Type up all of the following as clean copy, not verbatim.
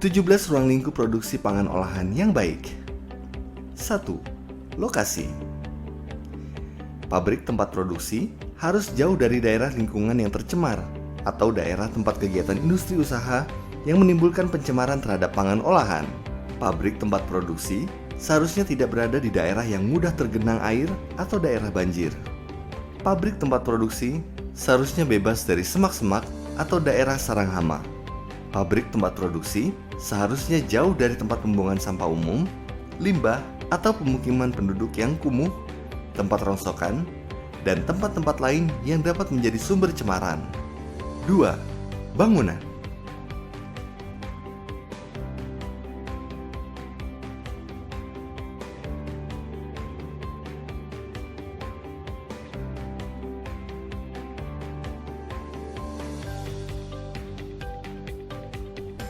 17 ruang lingkup produksi pangan olahan yang baik. 1. Lokasi. Pabrik tempat produksi harus jauh dari daerah lingkungan yang tercemar atau daerah tempat kegiatan industri usaha yang menimbulkan pencemaran terhadap pangan olahan. Pabrik tempat produksi seharusnya tidak berada di daerah yang mudah tergenang air atau daerah banjir. Pabrik tempat produksi seharusnya bebas dari semak-semak atau daerah sarang hama. Pabrik tempat produksi seharusnya jauh dari tempat pembuangan sampah umum, limbah, atau pemukiman penduduk yang kumuh, tempat rongsokan, dan tempat-tempat lain yang dapat menjadi sumber cemaran. 2. Bangunan.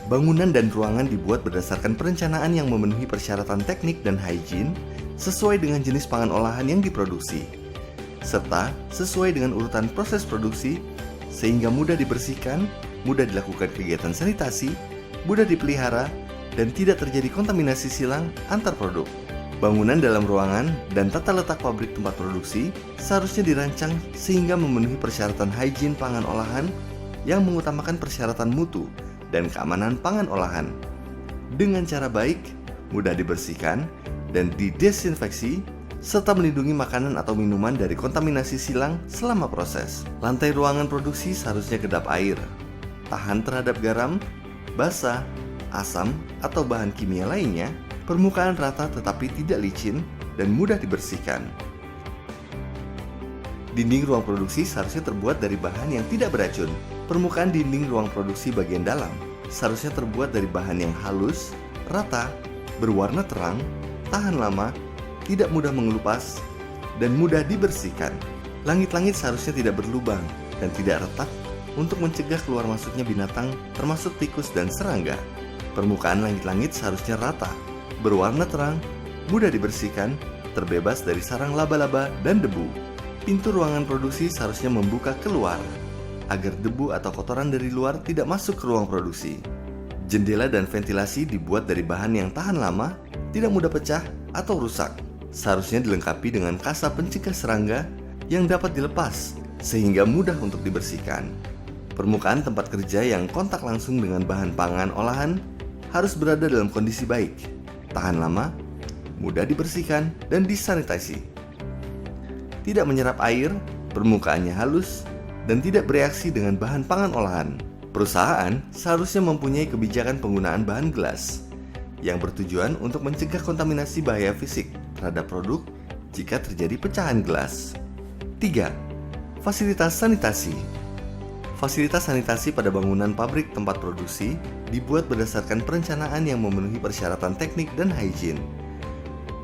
Bangunan dan ruangan dibuat berdasarkan perencanaan yang memenuhi persyaratan teknik dan hygiene sesuai dengan jenis pangan olahan yang diproduksi, serta sesuai dengan urutan proses produksi sehingga mudah dibersihkan, mudah dilakukan kegiatan sanitasi, mudah dipelihara, dan tidak terjadi kontaminasi silang antar produk. Bangunan dalam ruangan dan tata letak pabrik tempat produksi seharusnya dirancang sehingga memenuhi persyaratan hygiene pangan olahan yang mengutamakan persyaratan mutu dan keamanan pangan olahan. Dengan cara baik, mudah dibersihkan dan didesinfeksi, serta melindungi makanan atau minuman dari kontaminasi silang selama proses. Lantai ruangan produksi seharusnya kedap air, tahan terhadap garam, basa, asam, atau bahan kimia lainnya, permukaan rata tetapi tidak licin dan mudah dibersihkan. Dinding ruang produksi seharusnya terbuat dari bahan yang tidak beracun. Permukaan dinding ruang produksi bagian dalam seharusnya terbuat dari bahan yang halus, rata, berwarna terang, tahan lama, tidak mudah mengelupas, dan mudah dibersihkan. Langit-langit seharusnya tidak berlubang dan tidak retak untuk mencegah keluar masuknya binatang termasuk tikus dan serangga. Permukaan langit-langit seharusnya rata, berwarna terang, mudah dibersihkan, terbebas dari sarang laba-laba dan debu. Pintu ruangan produksi seharusnya membuka keluar agar debu atau kotoran dari luar tidak masuk ke ruang produksi. Jendela dan ventilasi dibuat dari bahan yang tahan lama, tidak mudah pecah atau rusak. Seharusnya dilengkapi dengan kasa pencegah serangga yang dapat dilepas sehingga mudah untuk dibersihkan. Permukaan tempat kerja yang kontak langsung dengan bahan pangan olahan harus berada dalam kondisi baik, tahan lama, mudah dibersihkan dan disanitasi. Tidak menyerap air, permukaannya halus, dan tidak bereaksi dengan bahan pangan olahan. Perusahaan seharusnya mempunyai kebijakan penggunaan bahan gelas yang bertujuan untuk mencegah kontaminasi bahaya fisik terhadap produk jika terjadi pecahan gelas. 3. Fasilitas sanitasi. Fasilitas sanitasi pada bangunan pabrik tempat produksi dibuat berdasarkan perencanaan yang memenuhi persyaratan teknik dan hygiene.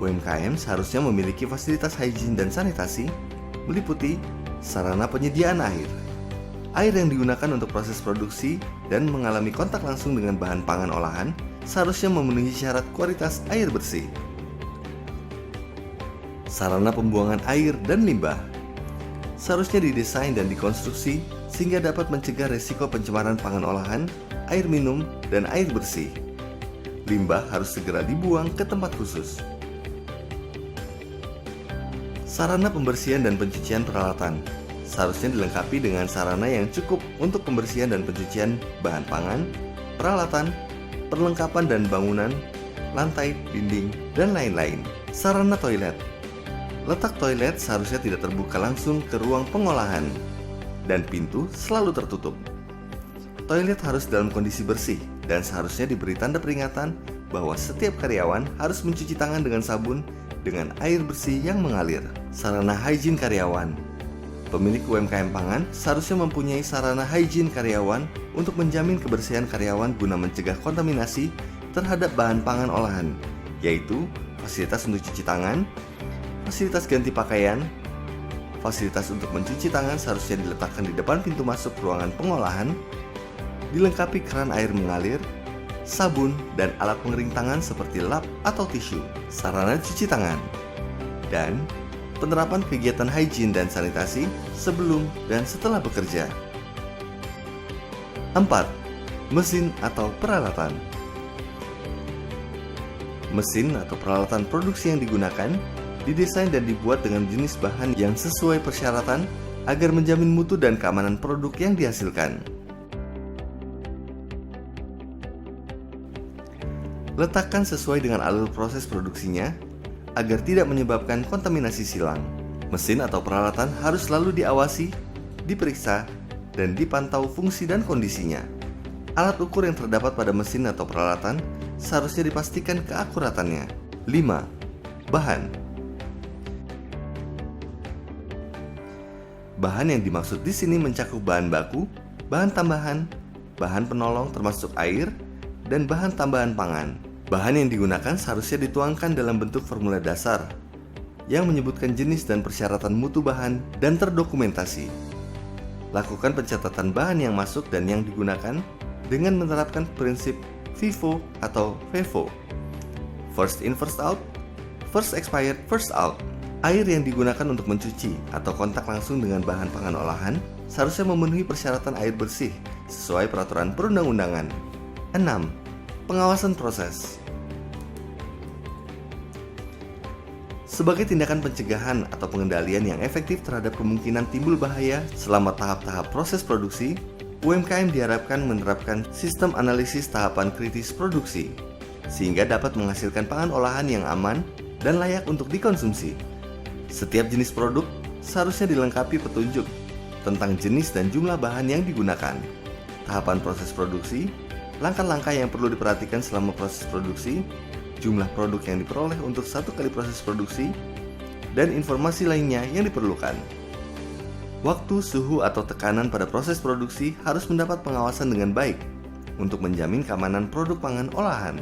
UMKM seharusnya memiliki fasilitas hygiene dan sanitasi meliputi sarana penyediaan air. Air yang digunakan untuk proses produksi dan mengalami kontak langsung dengan bahan pangan olahan seharusnya memenuhi syarat kualitas air bersih. Sarana pembuangan air dan limbah seharusnya didesain dan dikonstruksi sehingga dapat mencegah resiko pencemaran pangan olahan, air minum, dan air bersih. Limbah harus segera dibuang ke tempat khusus. Sarana pembersihan dan pencucian peralatan seharusnya dilengkapi dengan sarana yang cukup untuk pembersihan dan pencucian bahan pangan, peralatan, perlengkapan dan bangunan, lantai, dinding, dan lain-lain. Sarana toilet. Letak toilet seharusnya tidak terbuka langsung ke ruang pengolahan dan pintu selalu tertutup. Toilet harus dalam kondisi bersih dan seharusnya diberi tanda peringatan bahwa setiap karyawan harus mencuci tangan dengan sabun dengan air bersih yang mengalir. Sarana hygiene karyawan. Pemilik UMKM pangan seharusnya mempunyai sarana hygiene karyawan untuk menjamin kebersihan karyawan guna mencegah kontaminasi terhadap bahan pangan olahan, yaitu fasilitas untuk cuci tangan, fasilitas ganti pakaian, fasilitas untuk mencuci tangan seharusnya diletakkan di depan pintu masuk ruangan pengolahan, dilengkapi keran air mengalir, sabun, dan alat pengering tangan seperti lap atau tisu, sarana cuci tangan, dan penerapan kegiatan hygiene dan sanitasi sebelum dan setelah bekerja. 4. Mesin atau peralatan. Mesin atau peralatan produksi yang digunakan didesain dan dibuat dengan jenis bahan yang sesuai persyaratan agar menjamin mutu dan keamanan produk yang dihasilkan. Letakkan sesuai dengan alur proses produksinya agar tidak menyebabkan kontaminasi silang. Mesin atau peralatan harus selalu diawasi, diperiksa, dan dipantau fungsi dan kondisinya. Alat ukur yang terdapat pada mesin atau peralatan seharusnya dipastikan keakuratannya. 5. Bahan. Bahan yang dimaksud di sini mencakup bahan baku, bahan tambahan, bahan penolong termasuk air, dan bahan tambahan pangan. Bahan yang digunakan seharusnya dituangkan dalam bentuk formulir dasar yang menyebutkan jenis dan persyaratan mutu bahan dan terdokumentasi. Lakukan pencatatan bahan yang masuk dan yang digunakan dengan menerapkan prinsip FIFO atau FIFO. First in, first out, first expired, first out. Air yang digunakan untuk mencuci atau kontak langsung dengan bahan pangan olahan seharusnya memenuhi persyaratan air bersih sesuai peraturan perundang-undangan. 6. Pengawasan proses. Sebagai tindakan pencegahan atau pengendalian yang efektif terhadap kemungkinan timbul bahaya selama tahap-tahap proses produksi, UMKM diharapkan menerapkan sistem analisis tahapan kritis produksi, sehingga dapat menghasilkan pangan olahan yang aman dan layak untuk dikonsumsi. Setiap jenis produk seharusnya dilengkapi petunjuk tentang jenis dan jumlah bahan yang digunakan, tahapan proses produksi, langkah-langkah yang perlu diperhatikan selama proses produksi, jumlah produk yang diperoleh untuk satu kali proses produksi, dan informasi lainnya yang diperlukan. Waktu, suhu, atau tekanan pada proses produksi harus mendapat pengawasan dengan baik untuk menjamin keamanan produk pangan olahan.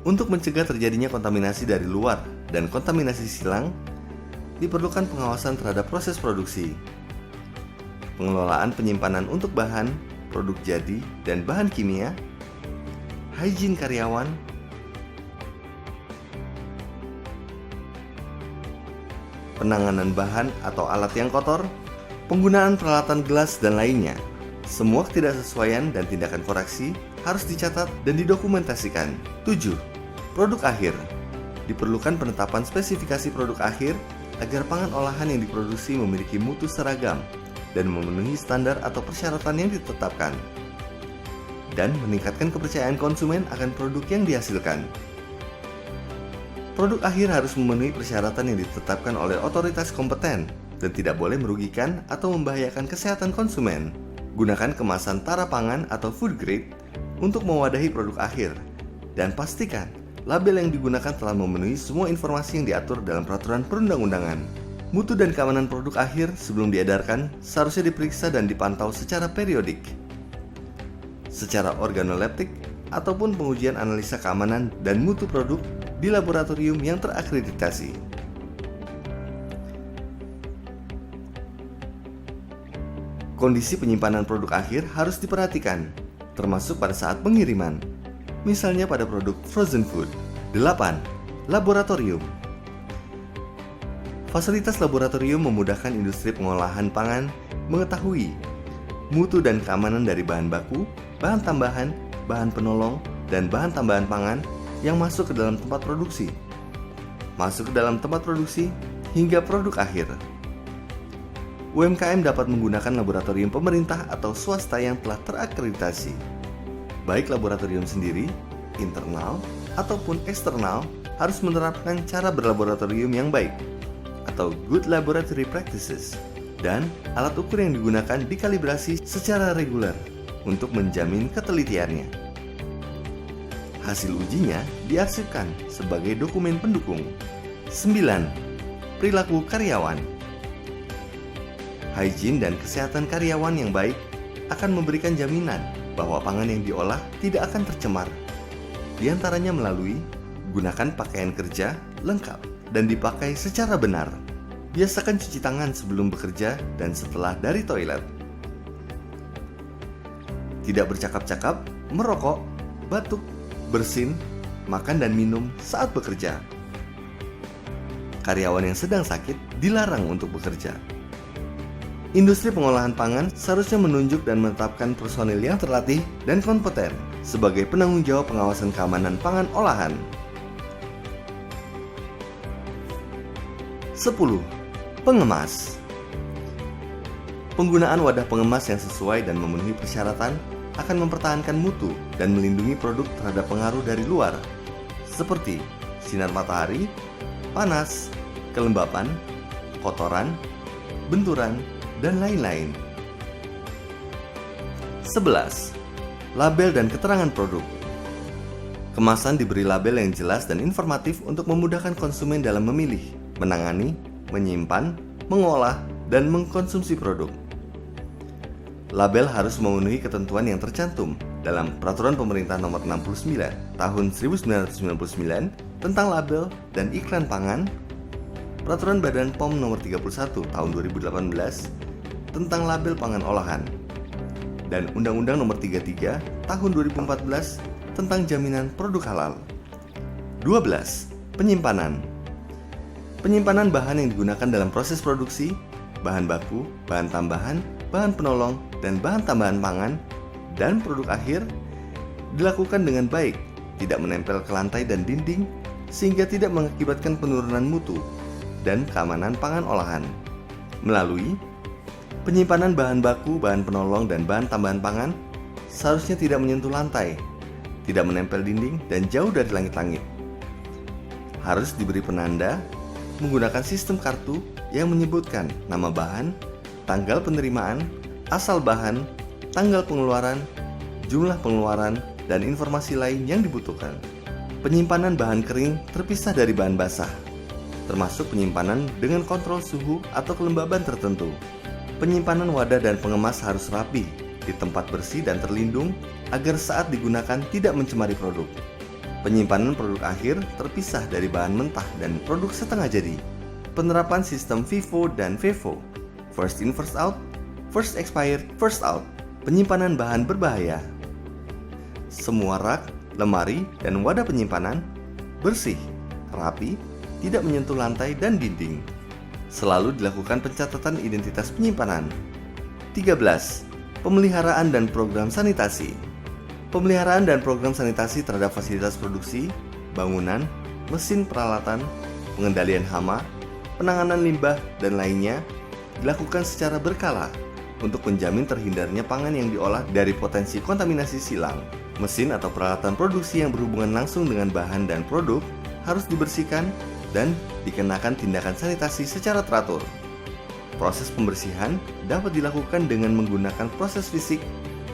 Untuk mencegah terjadinya kontaminasi dari luar dan kontaminasi silang, diperlukan pengawasan terhadap proses produksi, pengelolaan penyimpanan untuk bahan, produk jadi, dan bahan kimia, higien karyawan, penanganan bahan atau alat yang kotor, penggunaan peralatan gelas, dan lainnya. Semua ketidaksesuaian dan tindakan koreksi harus dicatat dan didokumentasikan. 7. Produk akhir. Diperlukan penetapan spesifikasi produk akhir agar pangan olahan yang diproduksi memiliki mutu seragam dan memenuhi standar atau persyaratan yang ditetapkan, dan meningkatkan kepercayaan konsumen akan produk yang dihasilkan. Produk akhir harus memenuhi persyaratan yang ditetapkan oleh otoritas kompeten dan tidak boleh merugikan atau membahayakan kesehatan konsumen. Gunakan kemasan tara pangan atau food grade untuk mewadahi produk akhir, dan pastikan label yang digunakan telah memenuhi semua informasi yang diatur dalam peraturan perundang-undangan. Mutu dan keamanan produk akhir sebelum diedarkan seharusnya diperiksa dan dipantau secara periodik, secara organoleptik, ataupun pengujian analisa keamanan dan mutu produk di laboratorium yang terakreditasi. Kondisi penyimpanan produk akhir harus diperhatikan, termasuk pada saat pengiriman, misalnya pada produk frozen food. 8. Laboratorium. Fasilitas laboratorium memudahkan industri pengolahan pangan mengetahui mutu dan keamanan dari bahan baku, bahan tambahan, bahan penolong, dan bahan tambahan pangan yang masuk ke dalam tempat produksi, hingga produk akhir. UMKM dapat menggunakan laboratorium pemerintah atau swasta yang telah terakreditasi. Baik laboratorium sendiri, internal, ataupun eksternal harus menerapkan cara berlaboratorium yang baik atau good laboratory practices, dan alat ukur yang digunakan dikalibrasi secara reguler untuk menjamin ketelitiannya. Hasil ujinya diarsipkan sebagai dokumen pendukung. 9. Perilaku karyawan. Higien dan kesehatan karyawan yang baik akan memberikan jaminan bahwa pangan yang diolah tidak akan tercemar. Di antaranya melalui gunakan pakaian kerja lengkap dan dipakai secara benar. Biasakan cuci tangan sebelum bekerja dan setelah dari toilet. Tidak bercakap-cakap, merokok, batuk, bersin, makan dan minum saat bekerja. Karyawan yang sedang sakit dilarang untuk bekerja. Industri pengolahan pangan seharusnya menunjuk dan menetapkan personil yang terlatih dan kompeten sebagai penanggung jawab pengawasan keamanan pangan olahan. 10. Pengemas. Penggunaan wadah pengemas yang sesuai dan memenuhi persyaratan akan mempertahankan mutu dan melindungi produk terhadap pengaruh dari luar, seperti sinar matahari, panas, kelembapan, kotoran, benturan, dan lain-lain. 11. Label dan keterangan produk. Kemasan diberi label yang jelas dan informatif untuk memudahkan konsumen dalam memilih, menangani, menyimpan, mengolah, dan mengkonsumsi produk. Label harus memenuhi ketentuan yang tercantum dalam Peraturan Pemerintah Nomor 69 Tahun 1999 tentang label dan iklan pangan, Peraturan Badan POM Nomor 31 Tahun 2018 tentang label pangan olahan, dan Undang-Undang Nomor 33 Tahun 2014 tentang jaminan produk halal. 12. Penyimpanan. Penyimpanan bahan yang digunakan dalam proses produksi, bahan baku, bahan tambahan, bahan penolong, dan bahan tambahan pangan, dan produk akhir dilakukan dengan baik, tidak menempel ke lantai dan dinding, sehingga tidak mengakibatkan penurunan mutu dan keamanan pangan olahan. Melalui penyimpanan bahan baku, bahan penolong, dan bahan tambahan pangan seharusnya tidak menyentuh lantai, tidak menempel dinding, dan jauh dari langit-langit. Harus diberi penanda menggunakan sistem kartu yang menyebutkan nama bahan, tanggal penerimaan, asal bahan, tanggal pengeluaran, jumlah pengeluaran, dan informasi lain yang dibutuhkan. Penyimpanan bahan kering terpisah dari bahan basah, termasuk penyimpanan dengan kontrol suhu atau kelembaban tertentu. Penyimpanan wadah dan pengemas harus rapi, di tempat bersih dan terlindung agar saat digunakan tidak mencemari produk. Penyimpanan produk akhir terpisah dari bahan mentah dan produk setengah jadi. Penerapan sistem FIFO dan FEFO, First in First Out, First Expired First Out. Penyimpanan bahan berbahaya. Semua rak, lemari, dan wadah penyimpanan bersih, rapi, tidak menyentuh lantai dan dinding. Selalu dilakukan pencatatan identitas penyimpanan. 13. Pemeliharaan dan program sanitasi. Pemeliharaan dan program sanitasi terhadap fasilitas produksi, bangunan, mesin peralatan, pengendalian hama, penanganan limbah, dan lainnya dilakukan secara berkala untuk menjamin terhindarnya pangan yang diolah dari potensi kontaminasi silang. Mesin atau peralatan produksi yang berhubungan langsung dengan bahan dan produk harus dibersihkan dan dikenakan tindakan sanitasi secara teratur. Proses pembersihan dapat dilakukan dengan menggunakan proses fisik,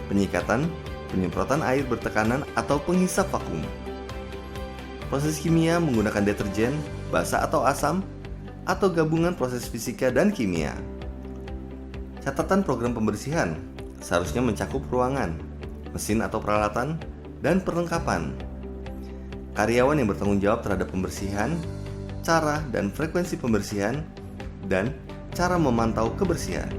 penyikatan, penyemprotan air bertekanan, atau penghisap vakum. Proses kimia menggunakan deterjen, basa atau asam, atau gabungan proses fisika dan kimia. Catatan program pembersihan seharusnya mencakup ruangan, mesin atau peralatan, dan perlengkapan. Karyawan yang bertanggung jawab terhadap pembersihan, cara dan frekuensi pembersihan, dan cara memantau kebersihan.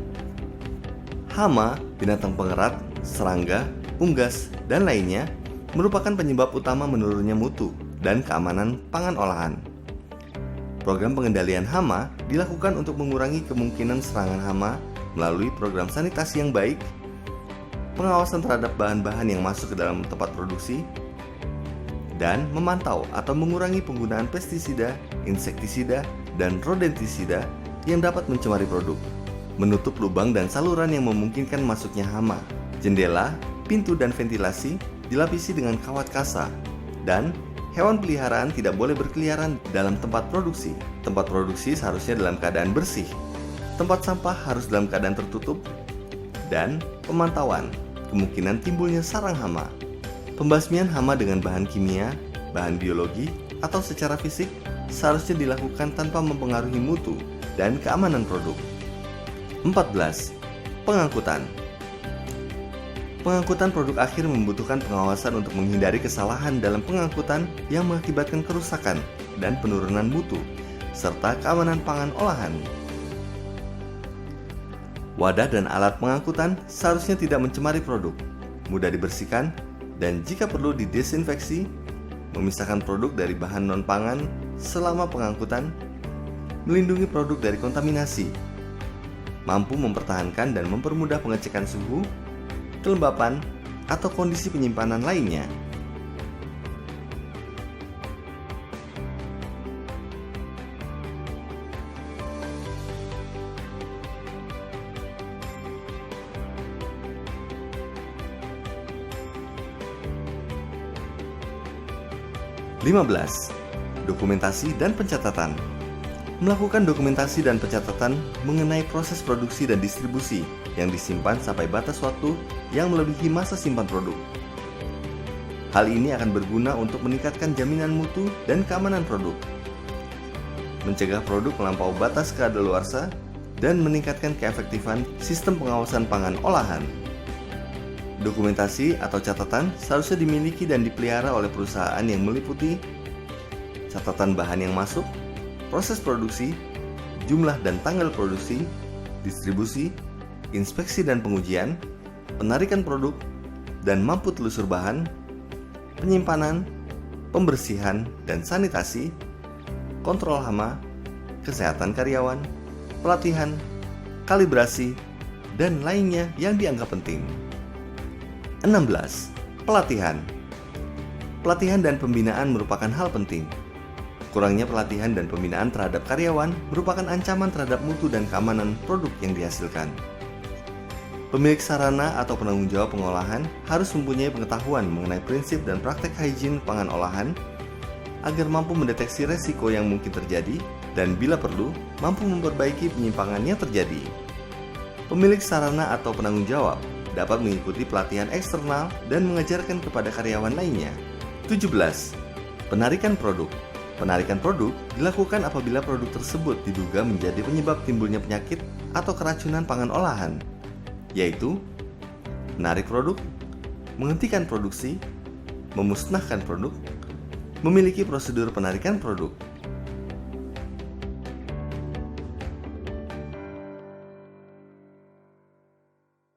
Hama, binatang pengerat, serangga, unggas, dan lainnya merupakan penyebab utama menurunnya mutu dan keamanan pangan olahan. Program pengendalian hama dilakukan untuk mengurangi kemungkinan serangan hama melalui program sanitasi yang baik, pengawasan terhadap bahan-bahan yang masuk ke dalam tempat produksi, dan memantau atau mengurangi penggunaan pestisida, insektisida, dan rodentisida yang dapat mencemari produk. Menutup lubang dan saluran yang memungkinkan masuknya hama. Jendela, pintu, dan ventilasi dilapisi dengan kawat kasa. Dan hewan peliharaan tidak boleh berkeliaran dalam tempat produksi. Tempat produksi seharusnya dalam keadaan bersih. Tempat sampah harus dalam keadaan tertutup. Dan pemantauan kemungkinan timbulnya sarang hama. Pembasmian hama dengan bahan kimia, bahan biologi, atau secara fisik seharusnya dilakukan tanpa mempengaruhi mutu dan keamanan produk. 14. Pengangkutan. Pengangkutan produk akhir membutuhkan pengawasan untuk menghindari kesalahan dalam pengangkutan yang mengakibatkan kerusakan dan penurunan mutu, serta keamanan pangan olahan. Wadah dan alat pengangkutan seharusnya tidak mencemari produk, mudah dibersihkan, dan jika perlu didesinfeksi, memisahkan produk dari bahan non-pangan selama pengangkutan, melindungi produk dari kontaminasi. mampu mempertahankan dan mempermudah pengecekan suhu, kelembapan, atau kondisi penyimpanan lainnya. (15) Dokumentasi dan pencatatan. Melakukan dokumentasi dan pencatatan mengenai proses produksi dan distribusi yang disimpan sampai batas waktu yang melebihi masa simpan produk. Hal ini akan berguna untuk meningkatkan jaminan mutu dan keamanan produk, mencegah produk melampaui batas kadaluarsa, dan meningkatkan keefektifan sistem pengawasan pangan olahan. Dokumentasi atau catatan seharusnya dimiliki dan dipelihara oleh perusahaan yang meliputi catatan bahan yang masuk, proses produksi, jumlah dan tanggal produksi, distribusi, inspeksi dan pengujian, penarikan produk, dan mampu telusur bahan, penyimpanan, pembersihan dan sanitasi, kontrol hama, kesehatan karyawan, pelatihan, kalibrasi, dan lainnya yang dianggap penting. 16. Pelatihan. Pelatihan dan pembinaan merupakan hal penting. Kurangnya pelatihan dan pembinaan terhadap karyawan merupakan ancaman terhadap mutu dan keamanan produk yang dihasilkan. Pemilik sarana atau penanggung jawab pengolahan harus mempunyai pengetahuan mengenai prinsip dan praktek higien pangan olahan agar mampu mendeteksi resiko yang mungkin terjadi dan bila perlu mampu memperbaiki penyimpangan yang terjadi. Pemilik sarana atau penanggung jawab dapat mengikuti pelatihan eksternal dan mengajarkan kepada karyawan lainnya. 17. Penarikan produk. Penarikan produk dilakukan apabila produk tersebut diduga menjadi penyebab timbulnya penyakit atau keracunan pangan olahan, yaitu menarik produk, menghentikan produksi, memusnahkan produk, memiliki prosedur penarikan produk.